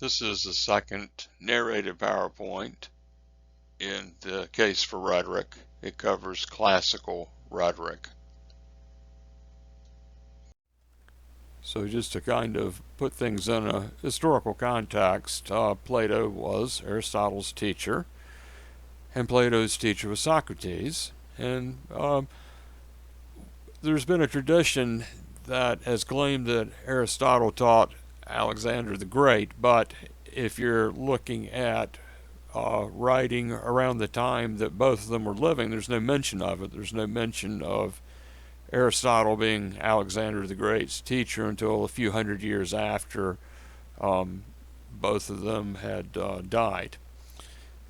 This is the second narrated PowerPoint in the case for rhetoric. It covers classical rhetoric. So just to kind of put things in a historical context, Plato was Aristotle's teacher, and Plato's teacher was Socrates. And there's been a tradition that has claimed that Aristotle taught Alexander the Great, but if you're looking at writing around the time that both of them were living, there's no mention of it. There's no mention of Aristotle being Alexander the Great's teacher until a few hundred years after both of them had died.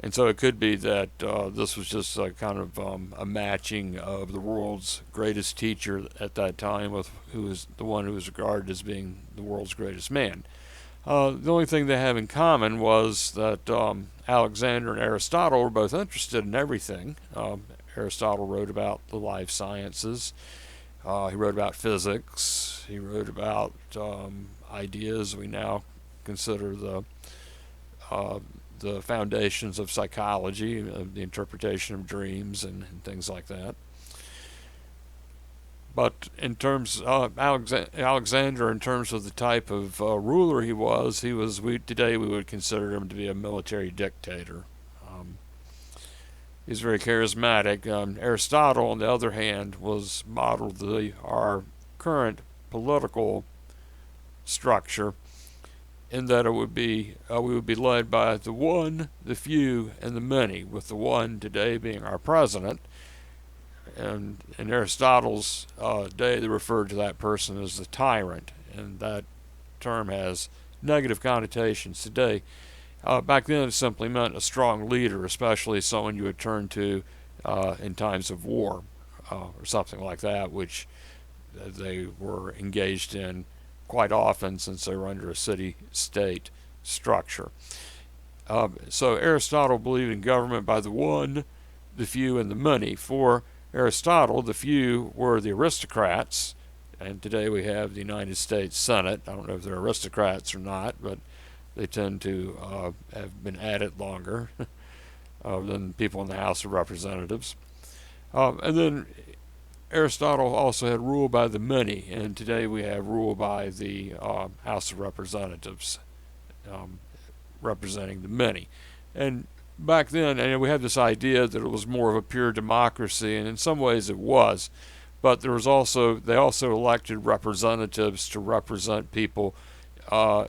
And so it could be that this was just a kind of a matching of the world's greatest teacher at that time with who was the one who was regarded as being the world's greatest man. The only thing they have in common was that Alexander and Aristotle were both interested in everything. Aristotle wrote about the life sciences. He wrote about physics. He wrote about ideas we now consider the foundations of psychology, the interpretation of dreams and things like that. But in terms of Alexander, in terms of the type of ruler he was, today we would consider him to be a military dictator. He's very charismatic. Aristotle, on the other hand, was modeled our current political structure, in that it would be we would be led by the one, the few, and the many, with the one today being our president. And in Aristotle's day, they referred to that person as the tyrant, and that term has negative connotations today. Back then, it simply meant a strong leader, especially someone you would turn to in times of war or something like that, which they were engaged in quite often since they were under a city-state structure. So Aristotle believed in government by the one, the few, and the many. For Aristotle, the few were the aristocrats, and today we have the United States Senate. I don't know if they're aristocrats or not, but they tend to have been at it longer than people in the House of Representatives. And then Aristotle also had rule by the many, and today we have rule by the House of Representatives, representing the many. And back then, we had this idea that it was more of a pure democracy, and in some ways it was. But they also elected representatives to represent people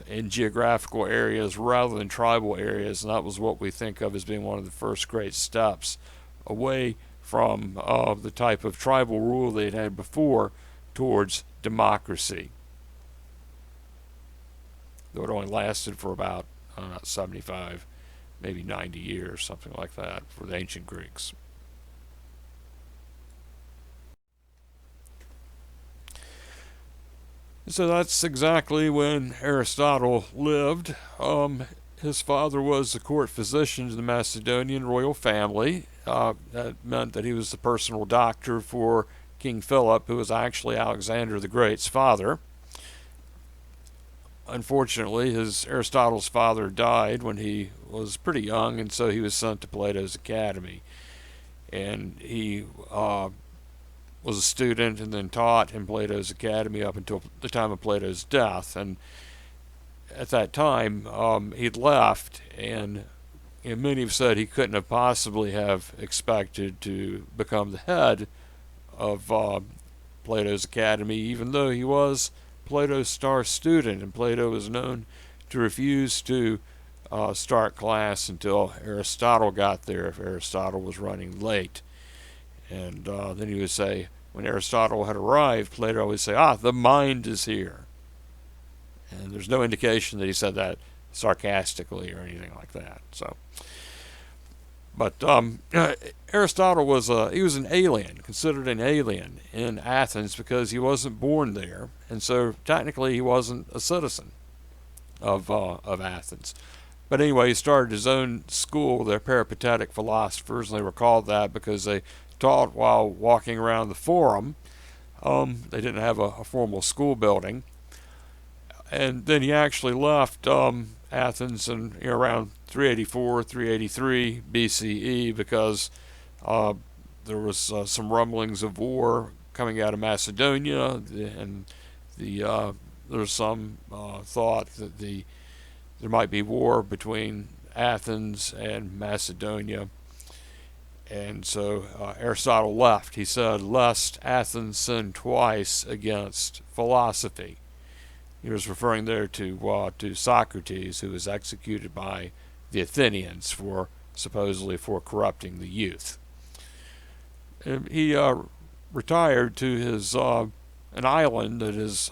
in geographical areas rather than tribal areas, and that was what we think of as being one of the first great steps away from the type of tribal rule they had had before towards democracy. Though it only lasted for about 75, maybe 90 years, something like that, for the ancient Greeks. So that's exactly when Aristotle lived. His father was the court physician to the Macedonian royal family. That meant that he was the personal doctor for King Philip, who was actually Alexander the Great's father. Unfortunately, Aristotle's father died when he was pretty young, and so he was sent to Plato's academy. And he was a student and then taught in Plato's academy up until the time of Plato's death. And at that time, he'd left, and many have said he couldn't have possibly have expected to become the head of Plato's academy, even though he was Plato's star student, and Plato was known to refuse to start class until Aristotle got there if Aristotle was running late. And then he would say, when Aristotle had arrived, Plato would say, the mind is here. And there's no indication that he said that sarcastically or anything like that. But Aristotle was an alien, considered an alien in Athens because he wasn't born there, and so technically he wasn't a citizen of Athens. But anyway, he started his own school, the Peripatetic philosophers, and they were called that because they taught while walking around the forum. They didn't have a formal school building. And then he actually left Athens in around 384, 383 BCE because there was some rumblings of war coming out of Macedonia, and there's some thought that there might be war between Athens and Macedonia. And so Aristotle left. He said, "Lest Athens sin twice against philosophy." He was referring there to Socrates, who was executed by the Athenians for supposedly for corrupting the youth. And he retired to his an island that his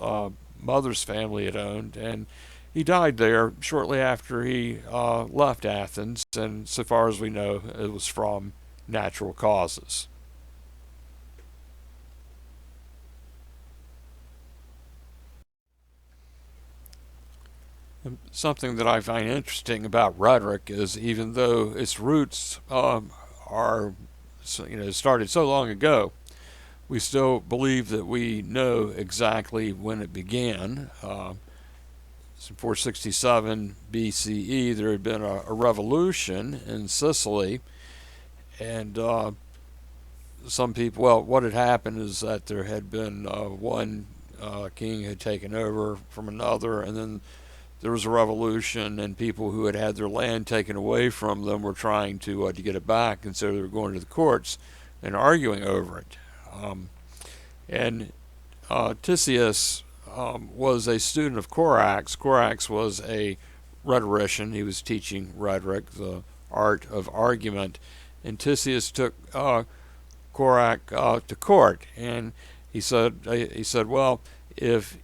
mother's family had owned, and he died there shortly after he left Athens. And so far as we know, it was from natural causes. Something that I find interesting about rhetoric is even though its roots are started so long ago, we still believe that we know exactly when it began. In 467 BCE, there had been a revolution in Sicily, and some people, well, what had happened is that there had been one king had taken over from another, and then there was a revolution, and people who had had their land taken away from them were trying to get it back, and so they were going to the courts and arguing over it. And Tisius was a student of Corax. Corax was a rhetorician. He was teaching rhetoric, the art of argument, and Tisius took Corax to court, and he said, well, if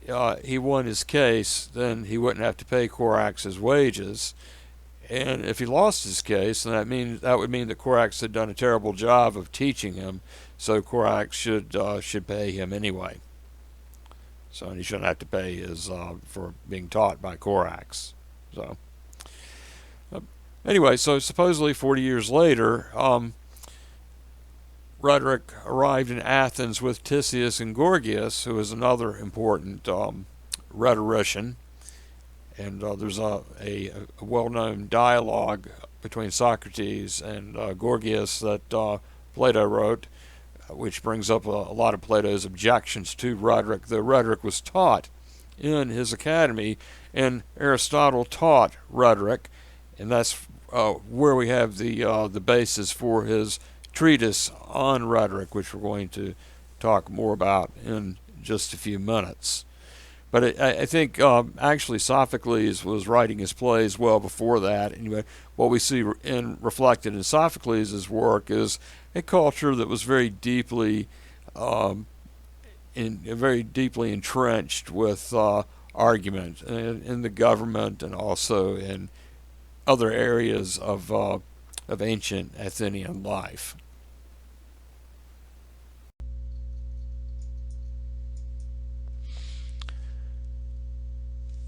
he won his case, then he wouldn't have to pay Corax his wages, and if he lost his case, then that would mean that Corax had done a terrible job of teaching him, so Corax should pay him anyway. So, and he shouldn't have to pay his for being taught by Corax. So anyway, so supposedly 40 years later, rhetoric arrived in Athens with Tisius and Gorgias, who is another important rhetorician. And there's a well-known dialogue between Socrates and Gorgias that Plato wrote, which brings up a lot of Plato's objections to rhetoric. The rhetoric was taught in his academy, and Aristotle taught rhetoric, and that's where we have the basis for his treatise on rhetoric, which we're going to talk more about in just a few minutes. But I think actually Sophocles was writing his plays well before that. Anyway, what we see reflected in Sophocles' work is a culture that was very deeply entrenched with argument in the government and also in other areas of ancient Athenian life.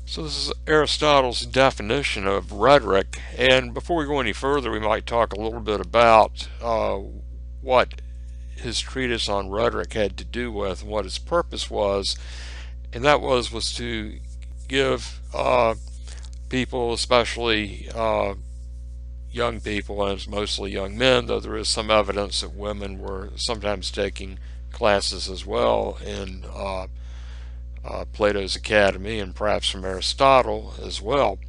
So this is Aristotle's definition of rhetoric, and before we go any further, we might talk a little bit about what his treatise on rhetoric had to do with and what its purpose was, and that was to give people, especially young people, and it's mostly young men, though there is some evidence that women were sometimes taking classes as well in Plato's Academy, and perhaps from Aristotle as well.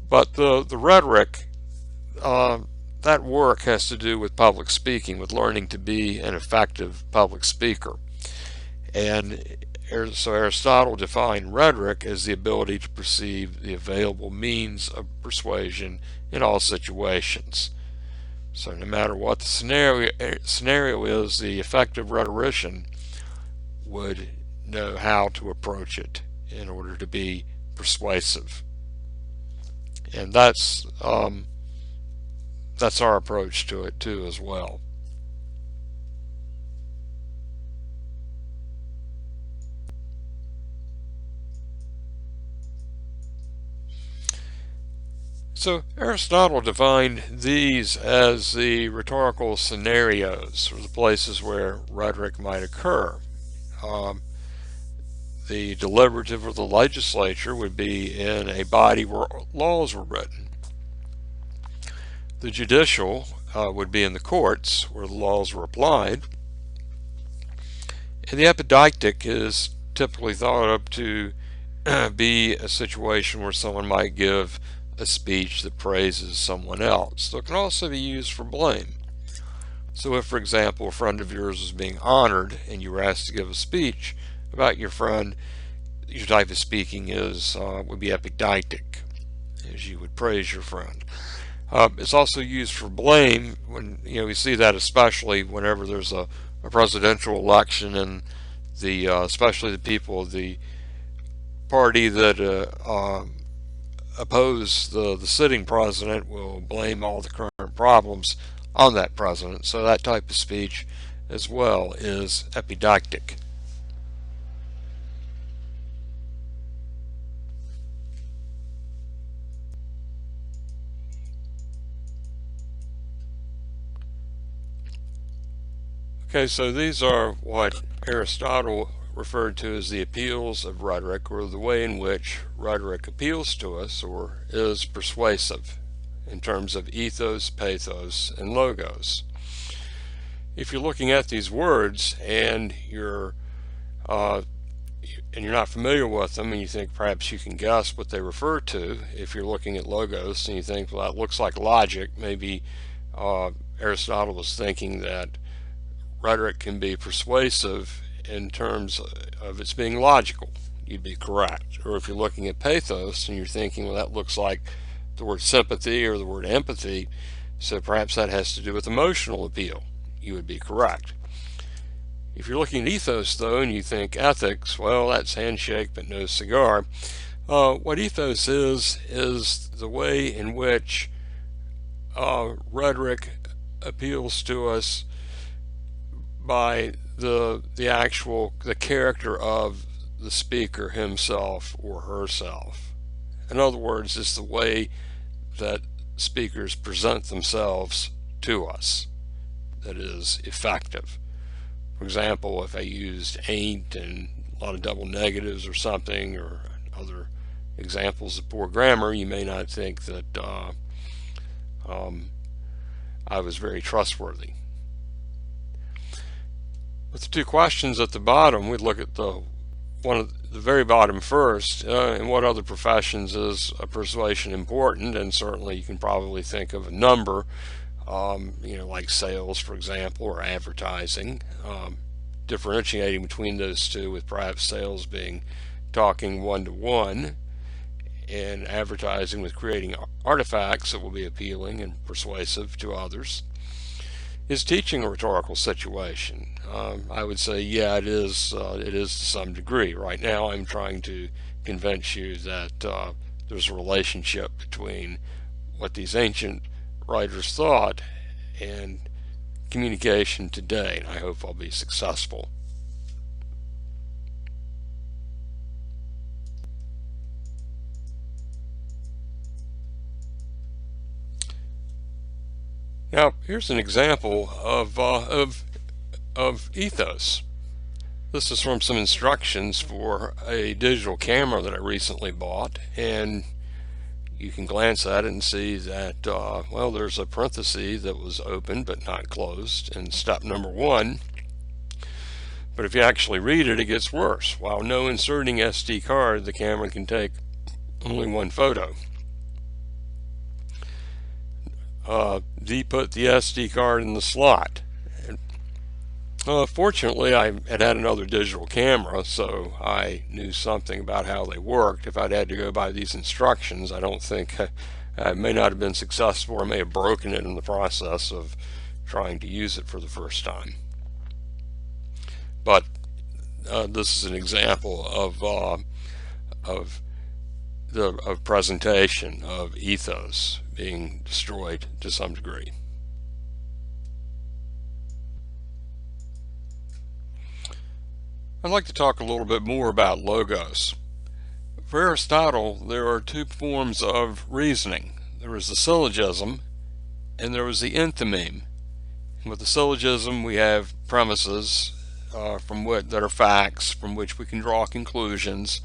But the rhetoric, that work has to do with public speaking, with learning to be an effective public speaker. And so Aristotle defined rhetoric as the ability to perceive the available means of persuasion in all situations. So no matter what the scenario is, the effective rhetorician would know how to approach it in order to be persuasive. And that's our approach to it too as well. So Aristotle defined these as the rhetorical scenarios, or the places where rhetoric might occur. the deliberative or the legislature would be in a body where laws were written. The judicial would be in the courts where the laws were applied. And the epideictic is typically thought of to be a situation where someone might give a speech that praises someone else. So it can also be used for blame. So if, for example, a friend of yours was being honored and you were asked to give a speech about your friend, your type of speaking would be epideictic, as you would praise your friend. It's also used for blame when we see that especially whenever there's a presidential election and especially the people of the party that oppose the sitting president will blame all the current problems on that president. So that type of speech as well is epideictic. Okay, so these are what Aristotle referred to as the appeals of rhetoric, or the way in which rhetoric appeals to us or is persuasive in terms of ethos, pathos, and logos. If you're looking at these words and you're not familiar with them and you think perhaps you can guess what they refer to, if you're looking at logos and you think, well, that looks like logic, maybe Aristotle was thinking that rhetoric can be persuasive in terms of its being logical. You'd be correct. Or if you're looking at pathos and you're thinking, well, that looks like the word sympathy or the word empathy, so perhaps that has to do with emotional appeal, you would be correct. If you're looking at ethos, though, and you think ethics, well, that's handshake but no cigar. What ethos is the way in which rhetoric appeals to us by the character of the speaker himself or herself. In other words, it's the way that speakers present themselves to us that is effective. For example, if I used ain't and a lot of double negatives or something, or other examples of poor grammar, you may not think that I was very trustworthy. With the two questions at the bottom, we'd look at the very bottom first. In what other professions is a persuasion important? And certainly you can probably think of a number, like sales, for example, or advertising. Differentiating between those two, with perhaps sales being talking one-to-one, and advertising with creating artifacts that will be appealing and persuasive to others. Is teaching a rhetorical situation? I would say, yeah, it is to some degree. Right now I'm trying to convince you that there's a relationship between what these ancient writers thought and communication today, and I hope I'll be successful. Now, here's an example of ethos. This is from some instructions for a digital camera that I recently bought, and you can glance at it and see that, well, there's a parenthesis that was open but not closed in step number 1. But if you actually read it, it gets worse. While no inserting SD card, the camera can take only one photo. Put the SD card in the slot. Fortunately, I had another digital camera, so I knew something about how they worked. If I'd had to go by these instructions, I don't think I may not have been successful, or may have broken it in the process of trying to use it for the first time. But this is an example of presentation of ethos being destroyed to some degree. I'd like to talk a little bit more about logos. For Aristotle, there are two forms of reasoning. There was the syllogism and there was the enthymeme. And with the syllogism, we have premises that are facts from which we can draw conclusions.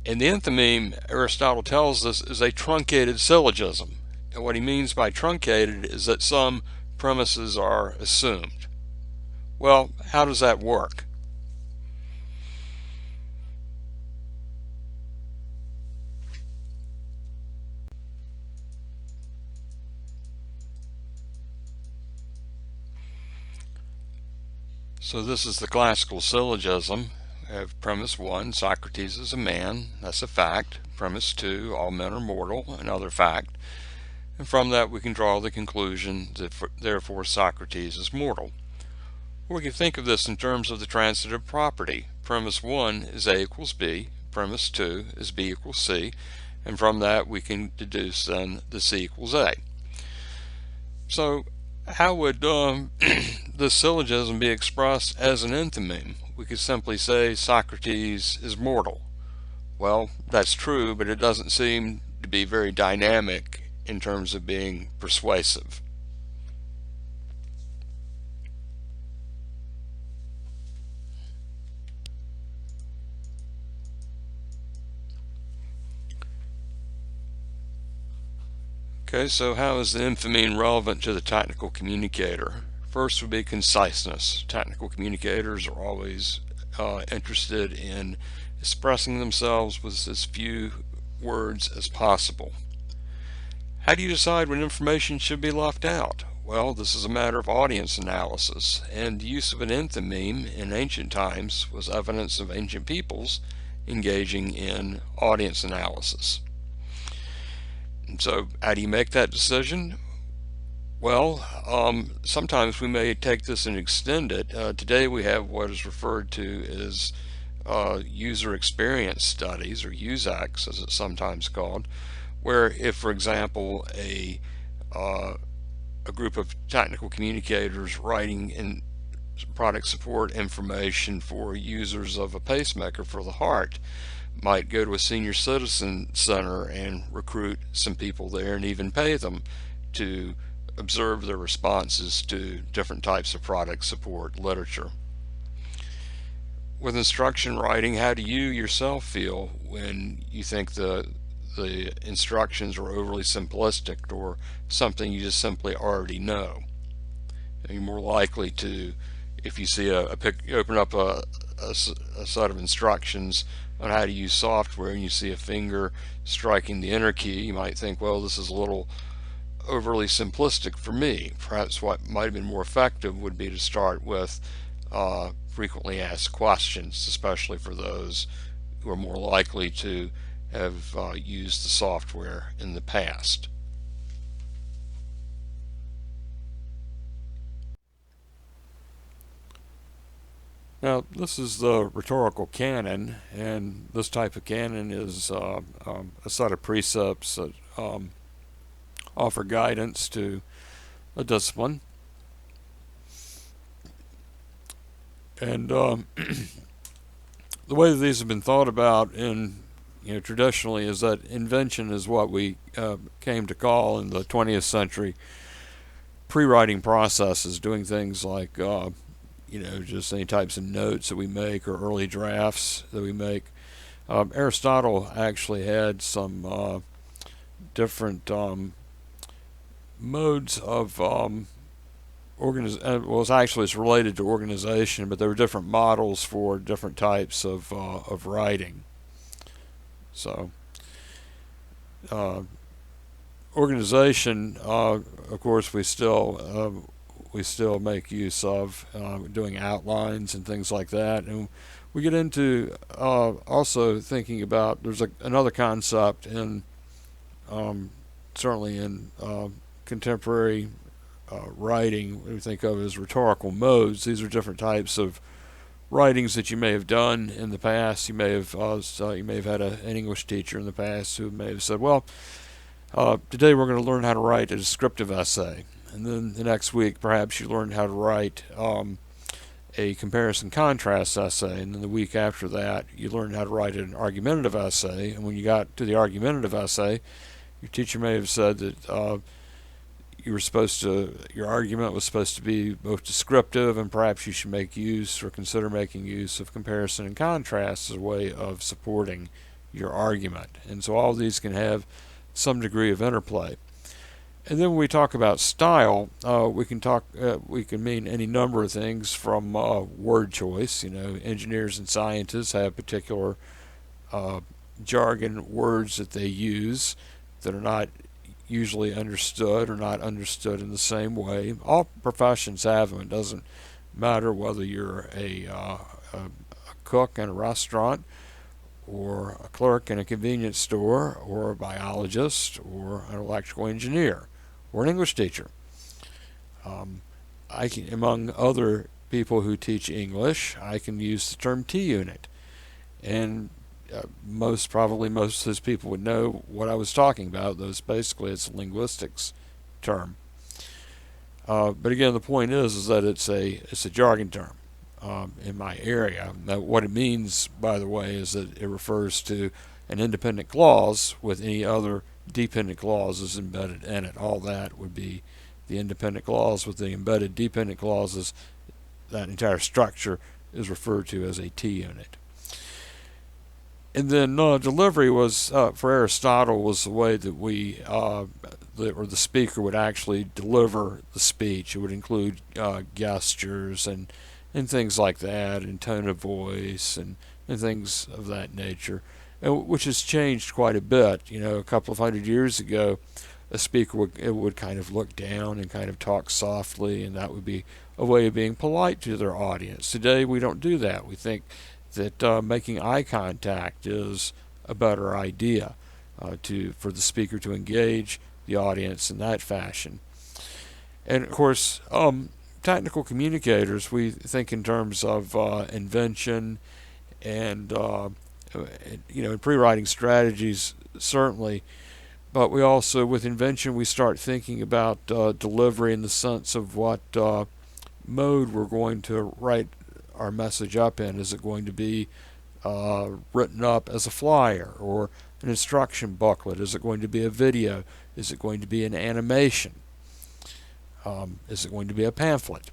And the enthymeme, Aristotle tells us, is a truncated syllogism. And what he means by truncated is that some premises are assumed. Well, how does that work? So this is the classical syllogism. We have premise 1, Socrates is a man. That's a fact. Premise 2, all men are mortal. Another fact. And from that we can draw the conclusion that therefore Socrates is mortal. We can think of this in terms of the transitive property. Premise 1 is A equals B. Premise 2 is B equals C. And from that we can deduce then the C equals A. So how would this syllogism be expressed as an enthymeme? We could simply say Socrates is mortal. Well, that's true, but it doesn't seem to be very dynamic in terms of being persuasive. Okay, so how is the enthymeme relevant to the technical communicator? First would be conciseness. Technical communicators are always interested in expressing themselves with as few words as possible. How do you decide when information should be left out? Well, this is a matter of audience analysis, and the use of an enthymeme in ancient times was evidence of ancient peoples engaging in audience analysis. And so how do you make that decision? Well, sometimes we may take this and extend it. Today we have what is referred to as user experience studies, or USACs as it's sometimes called, where if, for example, a group of technical communicators writing in product support information for users of a pacemaker for the heart might go to a senior citizen center and recruit some people there and even pay them to observe their responses to different types of product support literature. With instruction writing, how do you yourself feel when you think the instructions are overly simplistic or something you just simply already know? You're more likely to, if you see you open up a set of instructions on how to use software and you see a finger striking the enter key, you might think, well, this is a little overly simplistic for me. Perhaps what might have been more effective would be to start with frequently asked questions, especially for those who are more likely to have used the software in the past. Now, this is the rhetorical canon, and this type of canon is a set of precepts that offer guidance to a discipline. And the way that these have been thought about in traditionally is that invention is what we came to call in the 20th century pre-writing processes, doing things like just any types of notes that we make or early drafts that we make. Aristotle actually had some different modes of it's related to organization, but there were different models for different types of writing. So organization, of course, we still make use of doing outlines and things like that, and we get into also thinking about there's another concept in certainly in contemporary writing we think of as rhetorical modes. These are different types of writings that you may have done in the past. You may have had an English teacher in the past who may have said, well, today we're going to learn how to write a descriptive essay, and then the next week perhaps you learned how to write a comparison contrast essay, and then the week after that you learned how to write an argumentative essay, and when you got to the argumentative essay, your teacher may have said that your argument was supposed to be both descriptive, and perhaps you should make use or consider making use of comparison and contrast as a way of supporting your argument. And so all these can have some degree of interplay. And then when we talk about style, we can mean any number of things from word choice. Engineers and scientists have particular jargon words that they use that are not usually understood or not understood in the same way. All professions have them. It doesn't matter whether you're a cook in a restaurant, or a clerk in a convenience store, or a biologist, or an electrical engineer, or an English teacher. Among other people who teach English, I can use the term T-unit. And most of those people would know what I was talking about. Basically, it's a linguistics term. But again, the point is that it's a jargon term in my area. Now, what it means, by the way, is that it refers to an independent clause with any other dependent clauses embedded in it. All that would be the independent clause with the embedded dependent clauses. That entire structure is referred to as a T-unit. And then delivery was, for Aristotle, was the way that the speaker would actually deliver the speech. It would include gestures and things like that, and tone of voice and things of that nature, which has changed quite a bit. A couple of 100 years ago, a speaker would kind of look down and kind of talk softly, and that would be a way of being polite to their audience. Today, we don't do that. We think that making eye contact is a better idea for the speaker to engage the audience in that fashion. And of course, technical communicators, we think in terms of invention and in pre-writing strategies, certainly. But we also, with invention, we start thinking about delivery in the sense of what mode we're going to write our message up in. Is it going to be written up as a flyer or an instruction booklet? Is it going to be a video? Is it going to be an animation? Is it going to be a pamphlet?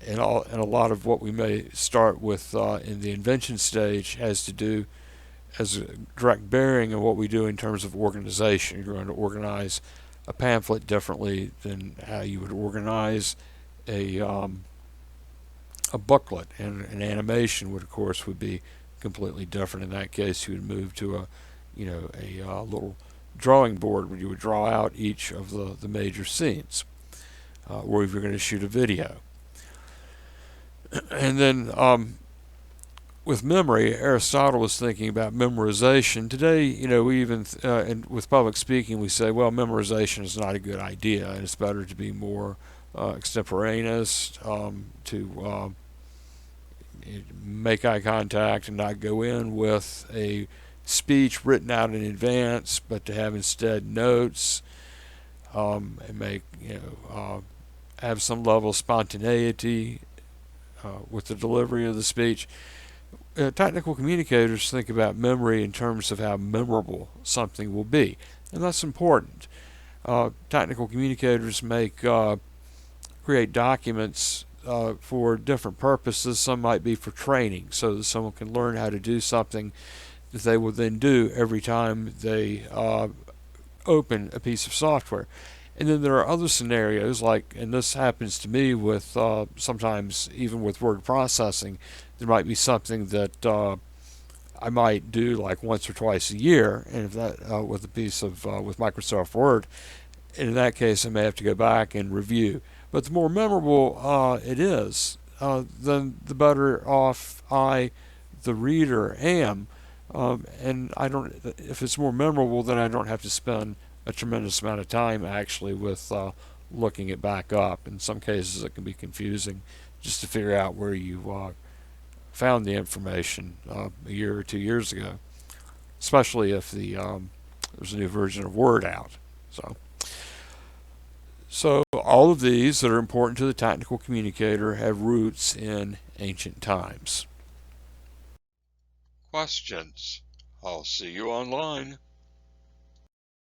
And a lot of what we may start with in the invention stage has a direct bearing on what we do in terms of organization. You're going to organize a pamphlet differently than how you would organize a booklet, and an animation would be completely different. In that case, you would move to a little drawing board where you would draw out each of the major scenes, or if you're going to shoot a video. And then with memory, Aristotle was thinking about memorization. Today, we even and with public speaking, we say, well, memorization is not a good idea, and it's better to be more extemporaneous, to make eye contact and not go in with a speech written out in advance, but to have instead notes, and have some level of spontaneity with the delivery of the speech. Technical communicators think about memory in terms of how memorable something will be, and that's important. Technical communicators create documents for different purposes. Some might be for training, so that someone can learn how to do something that they will then do every time they open a piece of software. And then there are other scenarios, and this happens to me with sometimes even with word processing. There might be something that I might do like once or twice a year, and if that with a piece of with Microsoft Word, and in that case I may have to go back and review. But the more memorable it is, then the better off the reader, am. And if it's more memorable, then I don't have to spend a tremendous amount of time actually with looking it back up. In some cases, it can be confusing just to figure out where you found the information a year or 2 years ago, especially if there's a new version of Word out. So all of these that are important to the technical communicator have roots in ancient times. Questions? I'll see you online.